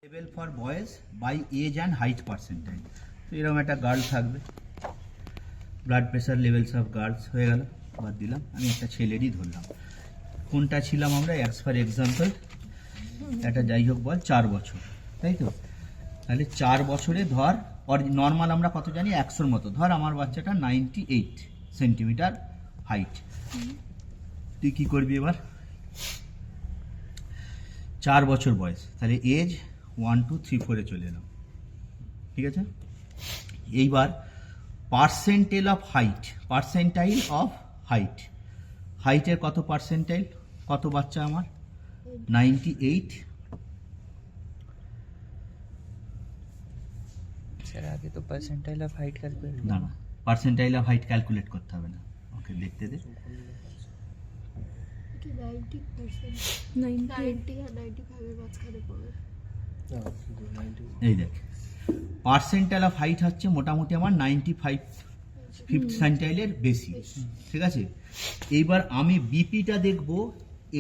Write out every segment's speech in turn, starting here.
Level for boys by age and height percentile. তো এরকম একটা গার্ল থাকবে, blood pressure levels of girls হয়ে গেল, বাদ দিলাম। আমি একটা ছেলেরই ধরলাম, কোনটা ছিলাম আমরা, অ্যাজ ফর এক্সাম্পল একটা যাই হোক বল 4 বছর, তাই তো? তাহলে 4 বছরে ধর নর্মাল আমরা কত জানি 100-র মতো, ধর আমার বাচ্চাটা 98 সেন্টিমিটার হাইট। তুই কি করবি এবার? 4 বছর বয়স, তাহলে এজ 1 2 3 4-এ চলে এলাম, ঠিক আছে? এইবার percentile of height, percentile of height, হাইটের কত পার্সেন্টাইল, কত বাচ্চা আমার 98। স্যার আগে তো পার্সেন্টাইল অফ হাইট ক্যালকুলেট না না, পার্সেন্টাইল অফ হাইট ক্যালকুলেট করতে হবে না, ওকে দেখতে দে। 90 এই দেখ, পার্সেন্টাইল অফ হাইট হচ্ছে মোটামুটি আমার 95 ফিফথ সেন্টাইলের বেশি, ঠিক আছে? এইবার আমি বিপিটা দেখব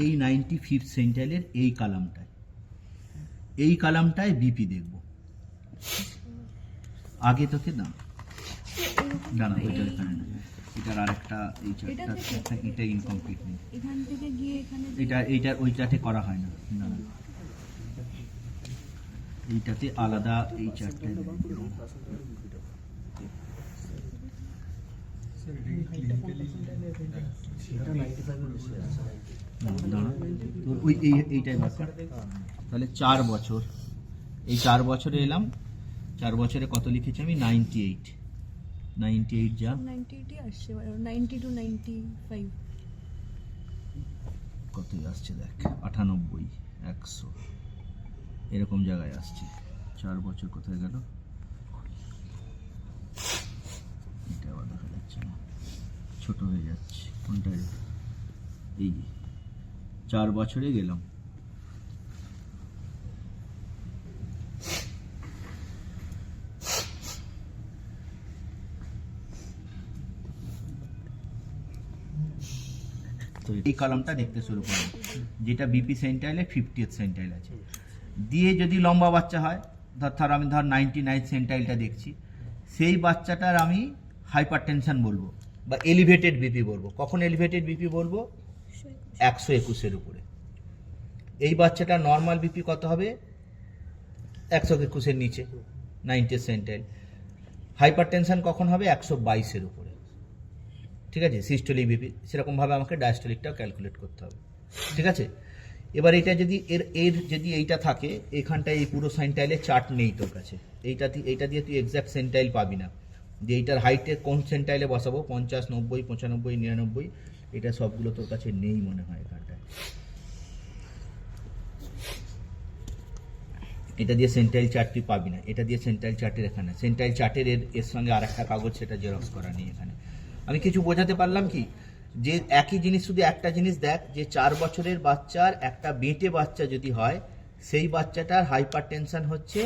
এই 95 সেন্টাইলের এই কালামটায়, এই কালামটায় বিপি দেখব। আগে তোকে না না না, ওইটা এখানে না, এটার আরেকটা এই চারটা, এটা ইনকমপ্লিট নেই, এখান থেকে গিয়ে এখানে এইটা ওইটাতে করা হয় না, না না, এইটাতে আলাদা এই চারটে। এইটাই ব্যাপার। তাহলে 4 বছর, এই 4 বছরে এলাম, 4 বছরে কত লিখেছি আমি 98, 98 যা 98 আসছে, 90 টু 95 কত আসছে দেখ, 98 100 এরকম জায়গায় আসছে। 4 বছর কোথায় গেল, এটা আবার দেখা যাচ্ছে না, ছোট হয়ে যাচ্ছে কোনটা, এই 4 বছরে গেলাম। তো এই কলামটা দেখতে শুরু করবো, যেটা বিপি সেন্টাইলে 50th সেন্টাইল আছে, দিয়ে যদি লম্বা বাচ্চা হয়, ধর আমি 99 সেন্টাইলটা দেখছি, সেই বাচ্চাটার আমি হাইপার টেনশন বলবো বা এলিভেটেড বিপি বলবো। কখন এলিভেটেড বিপি বলবো? 121-এর উপরে। এই বাচ্চাটা নর্মাল বিপি কত হবে? 121-এর নিচে, 90 সেন্টাইল। হাইপার টেনশন কখন হবে? 122-এর উপরে, ঠিক আছে? সিস্টোলিক বিপি, সেরকমভাবে আমাকে ডায়াস্টোলিকটাও ক্যালকুলেট করতে হবে, ঠিক আছে? এবার এটা যদি এর যদি এইটা থাকে, এখানটায় এই পুরো সেন্টাইলের চার্ট নেই তোর কাছে, এইটা দিয়ে তুই এক্সাক্ট সেন্টাইল পাবি না, যে এইটার হাইটে কোন সেন্টাইলে বসাবো, 50 90 95 99, এটা সবগুলো তোর কাছে নেই মনে হয় এখানটায়। এটা দিয়ে সেন্টাইল চার্ট তুই পাবি না, এটা দিয়ে সেন্টাইল চার্টের এখানে, সেন্টাইল চার্টের এর সঙ্গে আর একটা কাগজ, সেটা জেরক্স করা নেই এখানে। আমি কিছু বোঝাতে পারলাম কি? যে একই জিনিস, শুধু একটা জিনিস দেখ, যে 4 বছরের বাচ্চার একটা বেটে বাচ্চা যদি হয়, সেই বাচ্চাটার হাইপার টেনশন হচ্ছে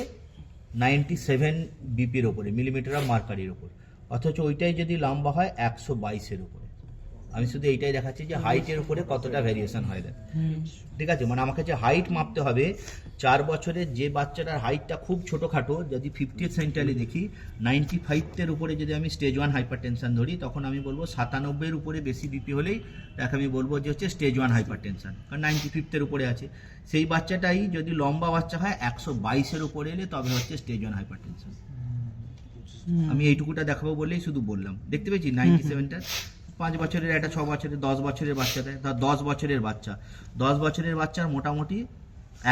97 বিপির ওপরে, মিলিমিটার অফ মার্কারির ওপর, অথচ ওইটাই যদি লম্বা হয় 122-এর উপরে। আমি শুধু এইটাই দেখাচ্ছি যে হাইটের উপরে কতটা ভ্যারিয়েশন হয় দেখ, ঠিক আছে? মানে আমাকে যে হাইট মাপতে হবে, 4 বছরের যে বাচ্চাটার হাইটটা খুব ছোটোখাটো, যদি 50th সেন্টাইলে দেখি 95-এর উপরে যদি আমি স্টেজ 1 হাইপার টেনশন ধরি, তখন আমি বলবো 97-এর উপরে বেশি বিপি হলেই তাকে আমি বলবো যে হচ্ছে স্টেজ 1 হাইপার টেনশন, কারণ 95-এর উপরে আছে। সেই বাচ্চাটাই যদি লম্বা বাচ্চা হয় 122-এর উপরে এলে তবে হচ্ছে স্টেজ 1 হাইপার টেনশন। আমি এইটুকুটা দেখাবো বলেই শুধু বললাম, দেখতে পেয়েছি 97টা। 5 বছরের, একটা 6 বছরের, 10 বছরের বাচ্চা দেয়, ধর 10 বছরের বাচ্চা, 10 বছরের বাচ্চার মোটামুটি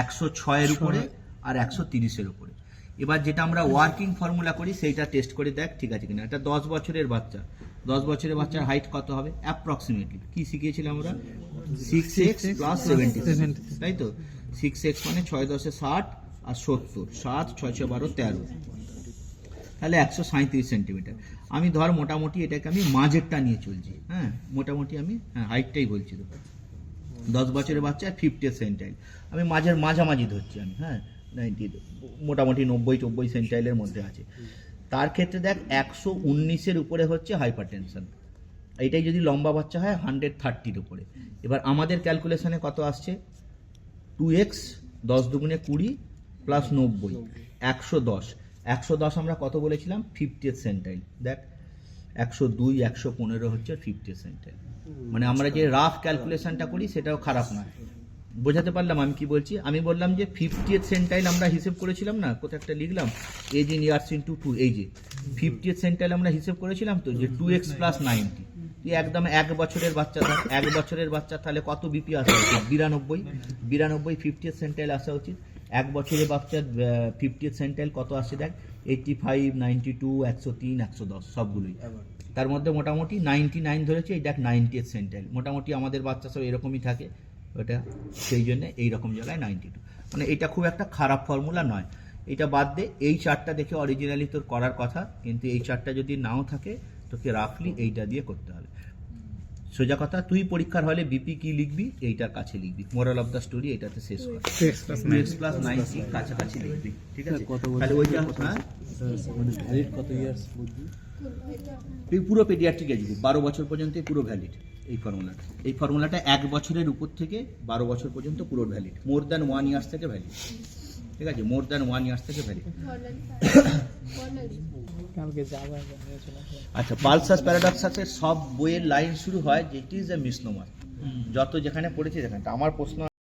106-এর উপরে আর 130-এর উপরে। এবার যেটা আমরা ওয়ার্কিং ফর্মুলা করি, সেইটা টেস্ট করে দেখ ঠিক আছে কিনা। এটা 10 বছরের বাচ্চা, 10 বছরের বাচ্চার হাইট কত হবে অ্যাপ্রক্সিমেটলি? কি শিখিয়েছিলাম আমরা? 6x + 70, তাই তো? 6x মানে 6 10 60 আর 70, 7 6 6 12 13, তাহলে 137 সেন্টিমিটার। আমি ধর মোটামুটি এটাকে আমি মাঝেরটা নিয়ে চলছি, হ্যাঁ মোটামুটি আমি হাইটটাই বলছি তো। 10 বছরের বাচ্চা 50th সেন্টাইল, আমি মাঝামাঝি ধরছি আমি, হ্যাঁ 90, মোটামুটি 90-90 সেন্টাইলের মধ্যে আছে। তার ক্ষেত্রে দেখ 119-এর উপরে হচ্ছে হাইপার টেনশন, এইটাই যদি লম্বা বাচ্চা হয় 130-র উপরে। এবার আমাদের ক্যালকুলেশনে কত আসছে? 2x 10 দুগুণে 20 প্লাস 90, 110, 110 আমরা কত বলেছিলাম 50th সেন্টাইল। দেখ 102, 115 হচ্ছে 50th সেন্টাইল। মানে আমরা যে রাফ ক্যালকুলেশনটা করি সেটাও খারাপ নয়। বোঝাতে পারলাম আমি কি বলছি? আমি বললাম যে 50th সেন্টাইল আমরা হিসেব করেছিলাম না, কোথাও একটা লিখলাম এজ ইন ইয়ার্স ইন্টু 2, এই যে 50th সেন্টাইল আমরা হিসেব করেছিলাম তো, যে 2x প্লাস 90। তুই একদম 1 বছরের বাচ্চা থাক, 1 বছরের বাচ্চা তাহলে কত বিপি আসা উচিত? 92 50th সেন্টাইল আসা উচিত। 1 বছরের বাচ্চার 50th সেন্টাইল কত আসছে দেখ, 85, 92, 103, 110 সবগুলোই। তার মধ্যে মোটামুটি 99 ধরেছে, এই দেখ 90th সেন্টাইল। মোটামুটি আমাদের বাচ্চা সব এরকমই থাকে ওটা, সেই জন্য এইরকম জায়গায় 92। মানে এটা খুব একটা খারাপ ফর্মুলা নয়। এটা বাদ দে, এই চার্টটা দেখে অরিজিনালি তোর করার কথা, কিন্তু এই চার্টটা যদি নাও থাকে তোকে রাফলি এইটা দিয়ে করতে হবে। সোজা কথা, তুই পরীক্ষার হলে বিপি কি লিখবি, এইটার কাছে লিখবি। মোরাল অফ দ্য স্টোরি এটাতে শেষ কর, 2x প্লাস 90 কাছাকাছি লিখবি, ঠিক আছে? তাহলে ওইটা হ্যাঁ মানে ভ্যালিড কত ইয়ার্স বুঝবি? তুই পুরো পেডিয়াট্রিক এজ গ্রুপ 12 বছর পর্যন্ত পুরো ভ্যালিড। এই ফর্মুলাটা 1 বছরের উপর থেকে 12 বছর পর্যন্ত পুরো ভ্যালিড। মোর দ্যান 1 ইয়ার্স থেকে ভ্যালিড, ঠিক আছে? মোর দ্যান 1 ইয়ার্স থেকে ভ্যালিড। কালকে যাবো চলে। আচ্ছা, পালসাস প্যারাডক্সাসের সব বইয়ের লাইন শুরু হয় যে ইট ইজ এ মিসনোমার। যত যেখানে পড়েছি যেখানে, আমার প্রশ্ন